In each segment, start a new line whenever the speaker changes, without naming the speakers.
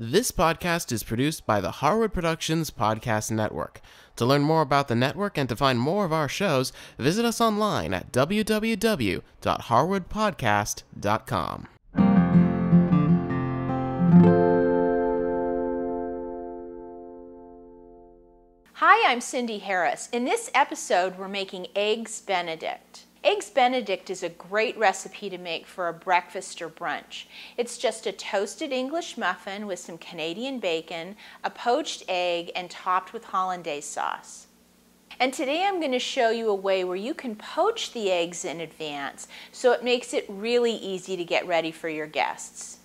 This podcast is produced by the Harwood Productions Podcast Network. To learn more about the network and to find more of our shows, visit us online at www.harwoodpodcast.com.
Hi, I'm Cindy Harris. In this episode, we're making Eggs Benedict. Eggs Benedict is a great recipe to make for a breakfast or brunch. It's just a toasted English muffin with some Canadian bacon, a poached egg, and topped with hollandaise sauce. And today I'm going to show you a way where you can poach the eggs in advance, so it makes it really easy to get ready for your guests.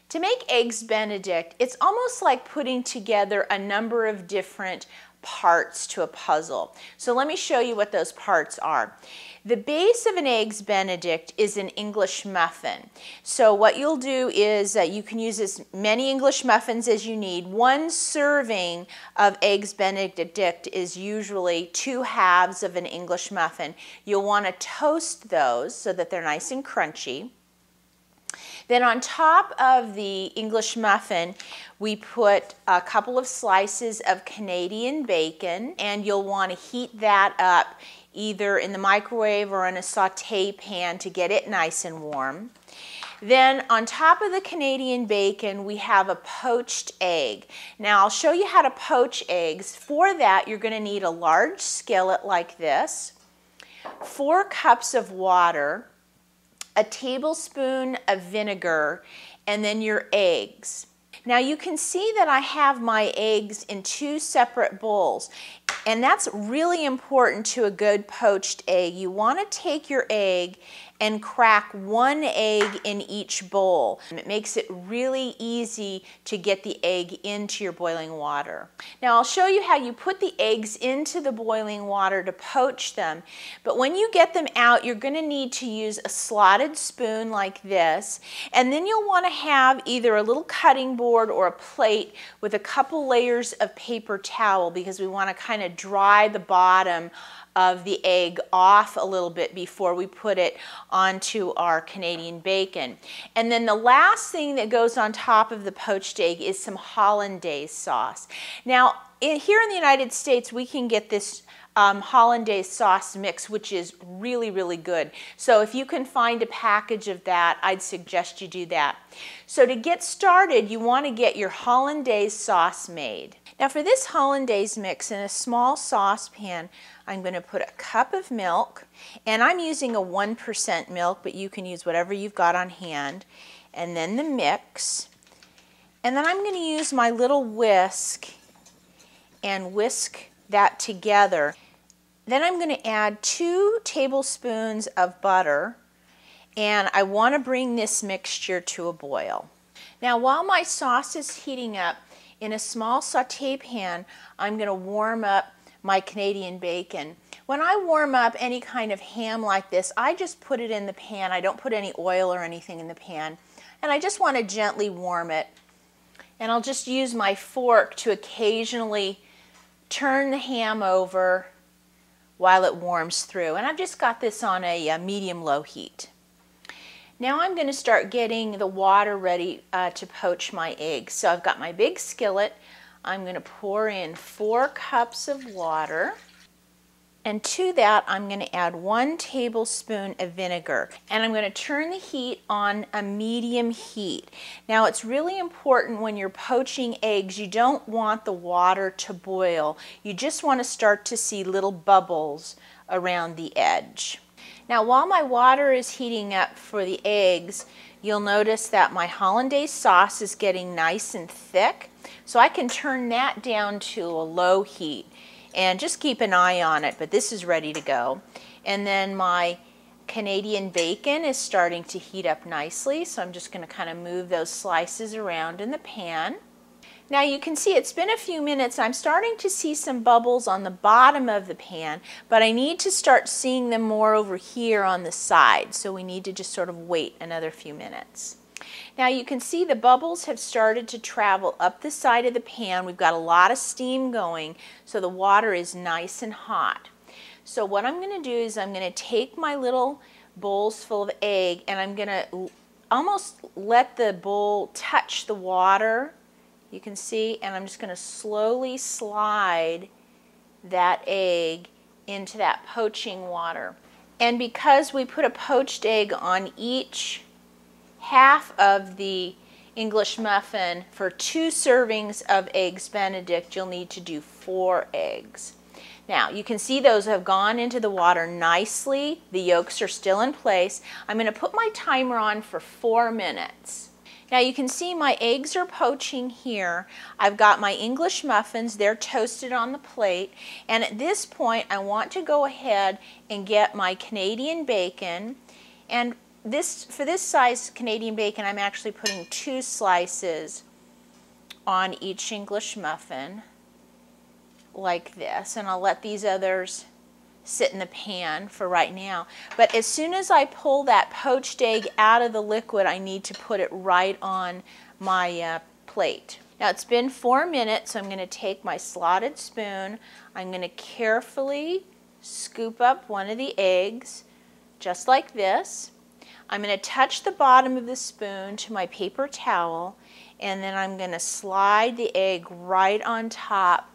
To make Eggs Benedict, it's almost like putting together a number of different parts to a puzzle. So let me show you what those parts are. The base of an Eggs Benedict is an English muffin. So what you'll do is you can use as many English muffins as you need. One serving of Eggs Benedict is usually 2 halves of an English muffin. You'll want to toast those so that they're nice and crunchy. Then on top of the English muffin, we put a couple of slices of Canadian bacon, and you'll want to heat that up either in the microwave or in a saute pan to get it nice and warm. Then on top of the Canadian bacon, we have a poached egg. Now I'll show you how to poach eggs. For that, you're going to need a large skillet like this, 4 cups of water, a tablespoon of vinegar, and then your eggs. Now you can see that I have my eggs in 2 separate bowls, and that's really important to a good poached egg. You want to take your egg and crack 1 egg in each bowl. It makes it really easy to get the egg into your boiling water. Now I'll show you how you put the eggs into the boiling water to poach them, but when you get them out, you're going to need to use a slotted spoon like this, and then you'll want to have either a little cutting board or a plate with a couple layers of paper towel, because we want to kind of dry the bottom of the egg off a little bit before we put it onto our Canadian bacon. And then the last thing that goes on top of the poached egg is some hollandaise sauce. Now, here in the United States, we can get this hollandaise sauce mix, which is really, really good. So if you can find a package of that, I'd suggest you do that. So to get started, you want to get your hollandaise sauce made. Now for this hollandaise mix, in a small saucepan, I'm going to put a cup of milk, and I'm using a 1% milk, but you can use whatever you've got on hand, and then the mix. And then I'm going to use my little whisk and whisk that together. Then I'm going to add 2 tablespoons of butter, and I want to bring this mixture to a boil. Now while my sauce is heating up, in a small saute pan, I'm going to warm up my Canadian bacon. When I warm up any kind of ham like this, I just put it in the pan. I don't put any oil or anything in the pan, and I just want to gently warm it. And I'll just use my fork to occasionally turn the ham over while it warms through. And I've just got this on a medium-low heat. Now I'm going to start getting the water ready to poach my eggs. So I've got my big skillet. I'm going to pour in 4 cups of water. And to that, I'm going to add 1 tablespoon of vinegar. And I'm going to turn the heat on a medium heat. Now it's really important when you're poaching eggs, you don't want the water to boil. You just want to start to see little bubbles around the edge. Now while my water is heating up for the eggs, you'll notice that my hollandaise sauce is getting nice and thick. So I can turn that down to a low heat and just keep an eye on it, but this is ready to go. And then my Canadian bacon is starting to heat up nicely, so I'm just going to kind of move those slices around in the pan. Now you can see it's been a few minutes. I'm starting to see some bubbles on the bottom of the pan, but I need to start seeing them more over here on the side, so we need to just sort of wait another few minutes. Now you can see the bubbles have started to travel up the side of the pan. We've got a lot of steam going, so the water is nice and hot. So what I'm going to do is I'm going to take my little bowls full of egg, and I'm going to almost let the bowl touch the water You can see, and I'm just going to slowly slide that egg into that poaching water. And because we put a poached egg on each half of the English muffin, for 2 servings of Eggs Benedict, you'll need to do 4 eggs. Now, you can see those have gone into the water nicely. The yolks are still in place. I'm going to put my timer on for 4 minutes. Now you can see my eggs are poaching here. I've got my English muffins, they're toasted on the plate, and at this point I want to go ahead and get my Canadian bacon, and for this size Canadian bacon I'm actually putting 2 slices on each English muffin like this, and I'll let these others sit in the pan for right now. But as soon as I pull that poached egg out of the liquid, I need to put it right on my plate. Now it's been 4 minutes, so I'm going to take my slotted spoon. I'm going to carefully scoop up one of the eggs, just like this. I'm going to touch the bottom of the spoon to my paper towel, and then I'm going to slide the egg right on top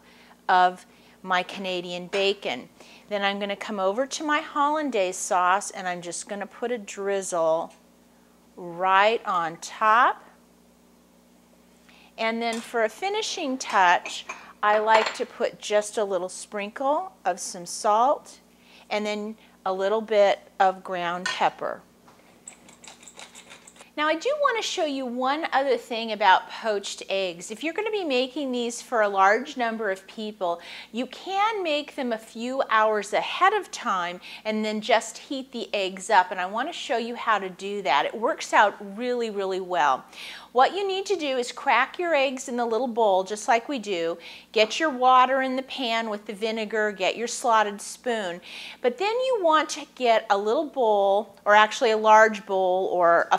of my Canadian bacon. Then I'm going to come over to my hollandaise sauce, and I'm just going to put a drizzle right on top. And then for a finishing touch, I like to put just a little sprinkle of some salt and then a little bit of ground pepper. Now I do want to show you one other thing about poached eggs. If you're going to be making these for a large number of people, you can make them a few hours ahead of time and then just heat the eggs up, and I want to show you how to do that. It works out really, really well. What you need to do is crack your eggs in the little bowl just like we do. Get your water in the pan with the vinegar, get your slotted spoon. But then you want to get a little bowl, or actually a large bowl, or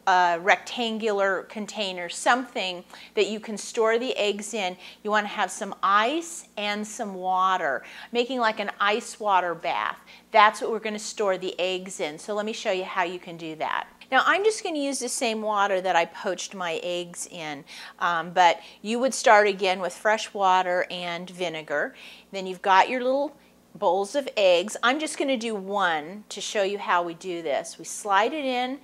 a rectangular container, something that you can store the eggs in. You want to have some ice and some water, making like an ice water bath. That's what we're going to store the eggs in. So let me show you how you can do that. Now I'm just going to use the same water that I poached my eggs in, but you would start again with fresh water and vinegar. Then you've got your little bowls of eggs. I'm just going to do one to show you how we do this. We slide it in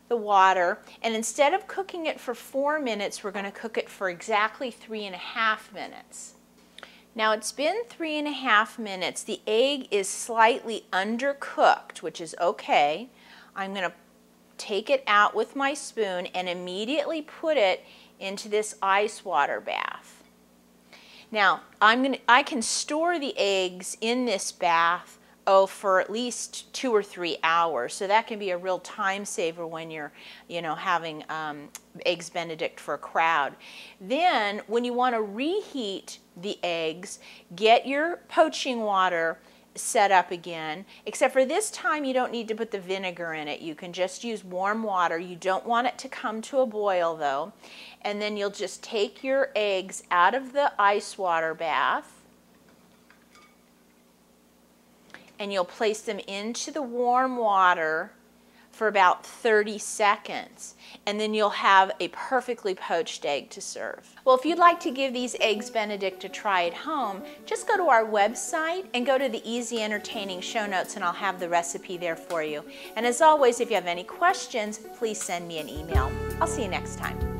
the water, and instead of cooking it for 4 minutes, we're going to cook it for exactly 3.5 minutes. Now it's been 3.5 minutes. The egg is slightly undercooked, which is okay. I'm going to take it out with my spoon and immediately put it into this ice water bath. Now I can store the eggs in this bath for at least 2 or 3 hours, so that can be a real time saver when you're having Eggs Benedict for a crowd. Then when you want to reheat the eggs, get your poaching water set up again, except for this time you don't need to put the vinegar in it. You can just use warm water. You don't want it to come to a boil though. And then you'll just take your eggs out of the ice water bath and you'll place them into the warm water for about 30 seconds, and then you'll have a perfectly poached egg to serve. Well, if you'd like to give these Eggs Benedict a try at home, just go to our website and go to the Easy Entertaining show notes, and I'll have the recipe there for you. And as always, if you have any questions, please send me an email. I'll see you next time.